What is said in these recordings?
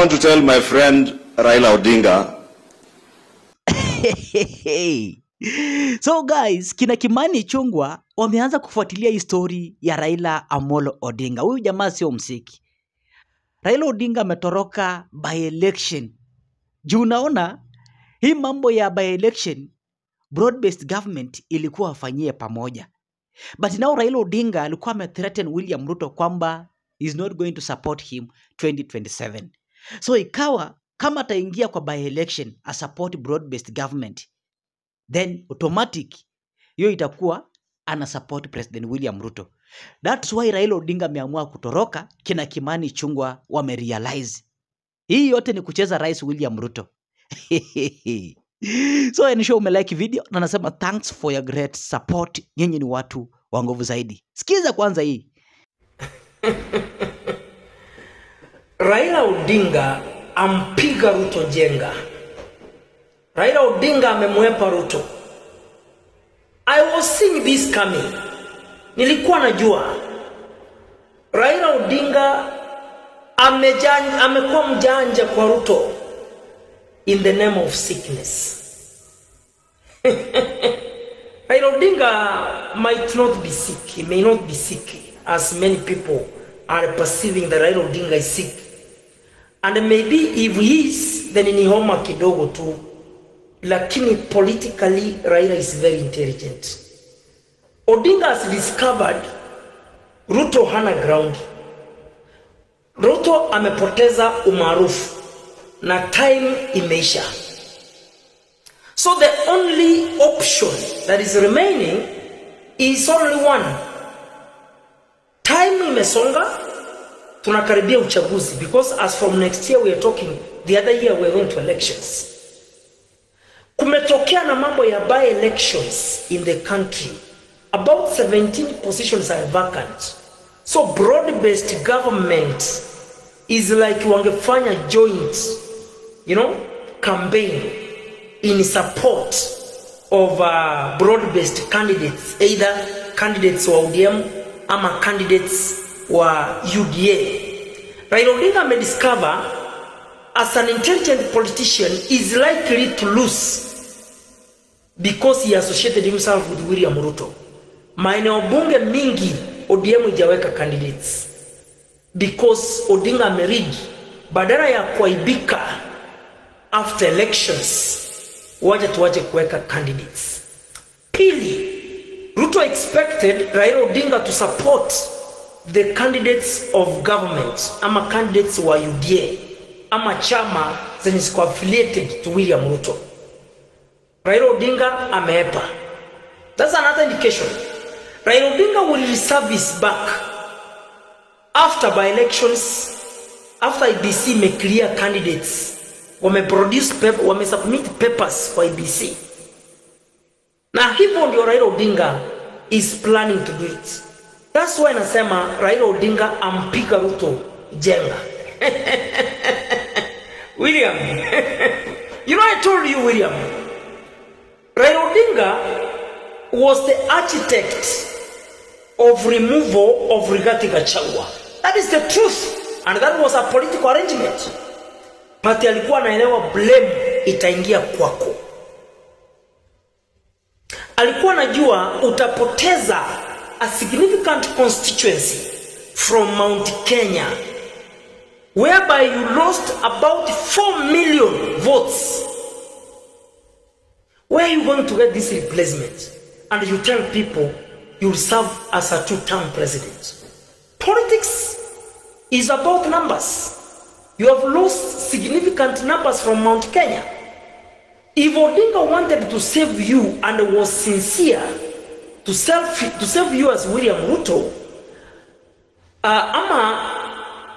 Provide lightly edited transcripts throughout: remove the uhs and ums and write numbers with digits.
want to tell my friend Raila Odinga. So guys, kina Kimani Ichung'wah wameanza kufuatilia histori ya Raila Amolo Odinga. Huyu jamaa sio msiki. Raila Odinga ametoroka by election. Juu unaona hii mambo ya by election broad based government ilikuwa afanyie pamoja. But now Raila Odinga alikuwa amethreaten William Ruto kwamba is not going to support him 2027. So ikawa kama ataingia kwa by election a support broad based government, then automatic hiyo itakuwa ana support President William Ruto. That's why Raila Odinga ameamua kutoroka, kina Kimani Ichung'wah wamerealize. Hii yote ni kucheza Rais William Ruto. So ensure umelike video na nasema thanks for your great support. Nyinyi ni watu wa nguvu zaidi. Sikiza kwanza hii. Raila Odinga ampiga Ruto jenga. Raila Odinga amemwepa Ruto. I was seeing this coming. Nilikuwa najua Raila Odinga amekuwa mjanja kwa Ruto in the name of sickness. Raila Odinga might not be sick. He may not be sick as many people are perceiving that Raila Odinga is sick. And maybe if he is, then ni homa kidogo tu. Lakini politically Raila is very intelligent. Odinga has discovered Ruto hana ground. Ruto amepoteza umaarufu na time imeisha. So the only option that is remaining is only one. Time imesonga, tunakaribia uchaguzi, because as from next year we are talking, the other year we are going to elections. Kumetokea na mambo ya by elections in the country. About 17 positions are vacant. So broad-based government is like wangefanya joint, campaign in support of broad-based candidates, either candidates wa ODM ama candidates wa UDA. Raila Odinga may discover as an intelligent politician is likely to lose because he associated himself with William Ruto. Maeneo bunge mingi ODM ijaweka candidates because Odinga amerigi, badala ya kuaibika after elections waje tuwaje kuweka candidates. Pili, Ruto expected Raila Odinga to support the candidates of government ama candidates wa UDA ama chama zenye ziko affiliated to William Ruto. Raila Odinga ameepa. That's another indication. Raila Odinga will reservice back after by elections, after IBC may clear candidates, wame submit papers for IBC. Na hivyo ndio Raila Odinga is planning to do it. That's why nasema Raila Odinga ampiga Ruto jenga. William, I told you, William, Raila Odinga was the architect of removal of Rigathi Gachagua. That is the truth, and that was a political arrangement. But alikuwa anaelewa blame itaingia kwako. Alikuwa anajua utapoteza a significant constituency from Mount Kenya, whereby you lost about 4 million votes. Where are you going to get this replacement? And you tell people you'll serve as a 2-term president. Politics is about numbers. You have lost significant numbers from Mount Kenya. If Odinga wanted to save you and was sincere to save you as William Ruto, ama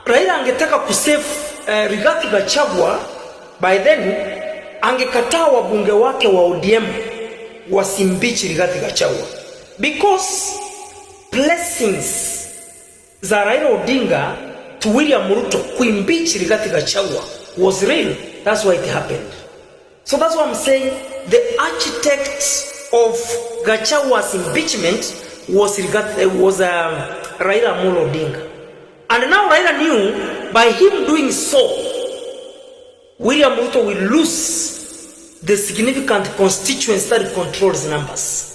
Raila angetaka kusave Rigathi Gachagua, by then angekataa wabunge wake wa ODM wasimbichi Rigathi Gachagua, because blessings za Raila Odinga to William Ruto kuimbichi Rigathi Gachagua was real. That's why it happened. So that's what I'm saying. The architect of Gachagua's impeachment was Raila Amolo Odinga. And now Raila knew by him doing so, William Ruto will lose the significant constituency that controls numbers.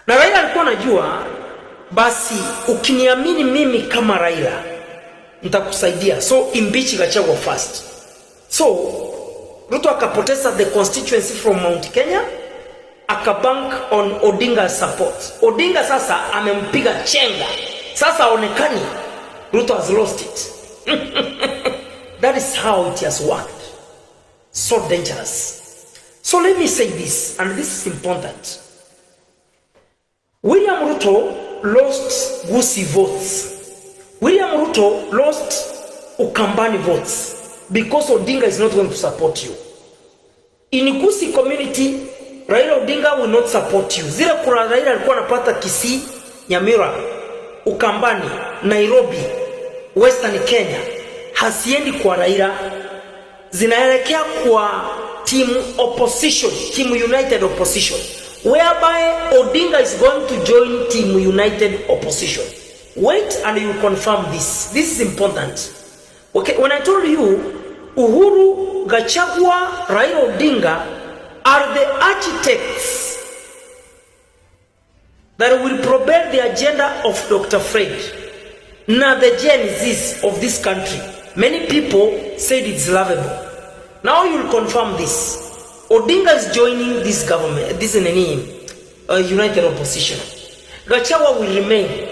Na Raila alikuwa anajua, basi ukiniamini mimi kama Raila nitakusaidia, so impeach Gachagua first. So Ruto akapoteza the constituency from Mount Kenya, akabank on Odinga's support. Odinga sasa amempiga chenga, sasa onekani. Ruto has lost it. That is how it has worked. So dangerous. So let me say this, and this is important. William Ruto lost Gusii votes. William Ruto lost Ukambani votes because Odinga is not going to support you. In Gusii community, Raila Odinga will not support you. Zile kura Raila alikuwa anapata Kisii, Nyamira, Ukambani, Nairobi, Western Kenya, hasiendi kwa Raila, zinaelekea kwa team opposition, team united opposition, whereby Odinga is going to join team united opposition. Wait and you confirm this. This is important. Okay, when I told you Uhuru, Gachagua, Raila Odinga are the architects that will propel the agenda of Dr. Fred. Now the genesis of this country, many people said it's lovable. Now you'll confirm this. Odinga is joining this government, this is a united opposition. Gachagua will remain,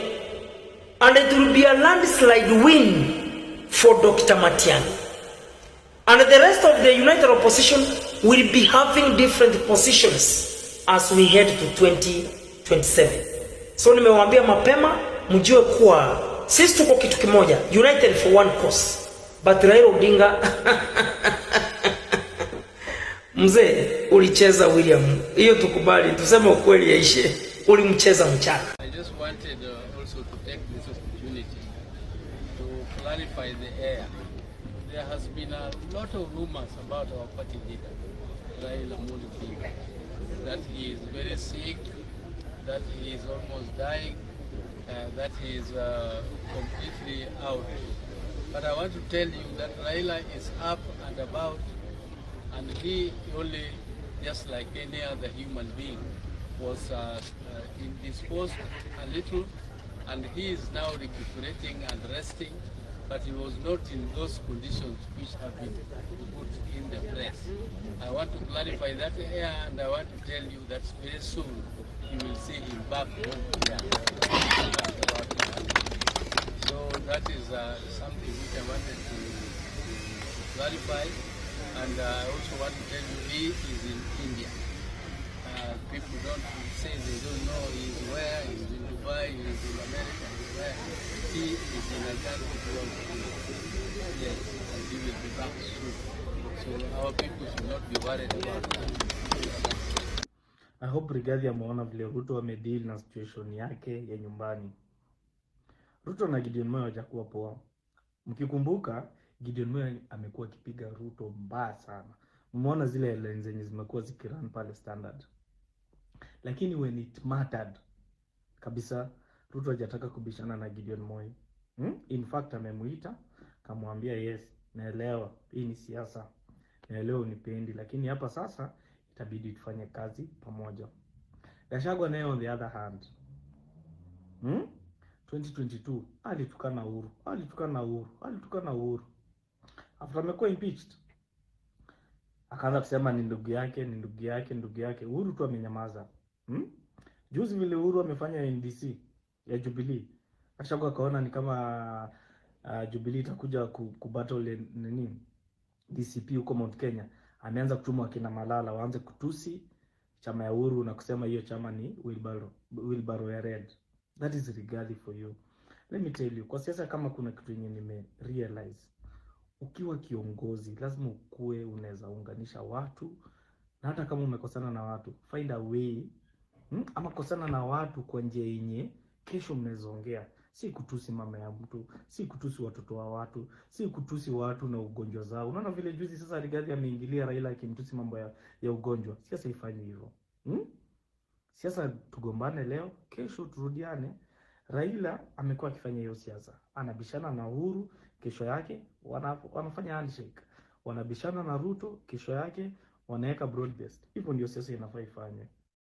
and it will be a landslide win for Dr. Matiang'i. And the rest of the united opposition will be having different positions as we head to 2027. So nimewaambia mapema, mjue kuwa sisi tuko kitu kimoja, united for one cause. But Raila Odinga mzee ulicheza William. Hiyo tukubali, tuseme ukweli yaishe. Ulimcheza mchana. I just wanted also to take this opportunity to clarify the air. There has been a lot of rumors about our party leader, Raila Amolo Odinga, that he is very sick, that he is almost dying, that he is completely out. But I want to tell you that Raila is up and about, and he only, just like any other human being, was indisposed a little, and he is now recuperating and resting, but he was not in those conditions which have been put in the press. I want to clarify that here, and I want to tell you that very soon you will see him back home here. So that is something which I wanted to clarify, and I also want to tell you he is in India. People don't say they don't know he's where, he's in Dubai, he's in America, he's where. He is in a country called India. Yes, and he will be back soon. So our people should not be worried about that. I hope Rigathi ameona vile Ruto amedeal na situation yake ya nyumbani. Ruto na Gideon Moi hawajakuwa poa. Mkikumbuka Gideon Moi amekuwa akipiga Ruto mbaya sana. Umeona zile headlines zenye zimekuwa zikirun pale Standard. Lakini when it mattered kabisa, Ruto hajataka kubishana na Gideon Moi. In fact amemuita, kamwambia yes, naelewa hii ni siasa, naelewa unipendi, lakini hapa sasa itabidi tufanye kazi pamoja. Gachagua naye on the other hand, 2022 alitukana Uhuru. After amekuwa impeached, akaanza kusema ni ndugu yake. Uhuru tu amenyamaza. Juzi vile Uhuru amefanya NDC ya Jubilee, Gachagua akaona ni kama Jubilee itakuja kubattle nini DCP huko Mount Kenya. Ameanza kutuma wakina Malala waanze kutusi chama ya Uhuru na kusema hiyo chama ni wheelbarrow ya red. That is Rigathi for you. Let me tell you, kwa siasa kama kuna kitu yenye nime realize, ukiwa kiongozi lazima ukue unaweza unganisha watu, na hata kama umekosana na watu find a way, ama kosana na watu kwa njia yenye kesho mnaweza ongea. Si kutusi mama ya mtu, si kutusi watoto wa watu, si kutusi watu na ugonjwa zao. Unaona vile juzi sasa Rigathi ameingilia Raila akimtusi mambo ya ugonjwa. Siasa ifanye hivyo. Siasa tugombane leo, kesho turudiane. Raila amekuwa akifanya hiyo siasa. Anabishana na Uhuru, kesho yake wanafanya handshake. wanabishana na Ruto, kesho yake wanaweka broad based. Hivyo ndio siasa inafaa ifanywe.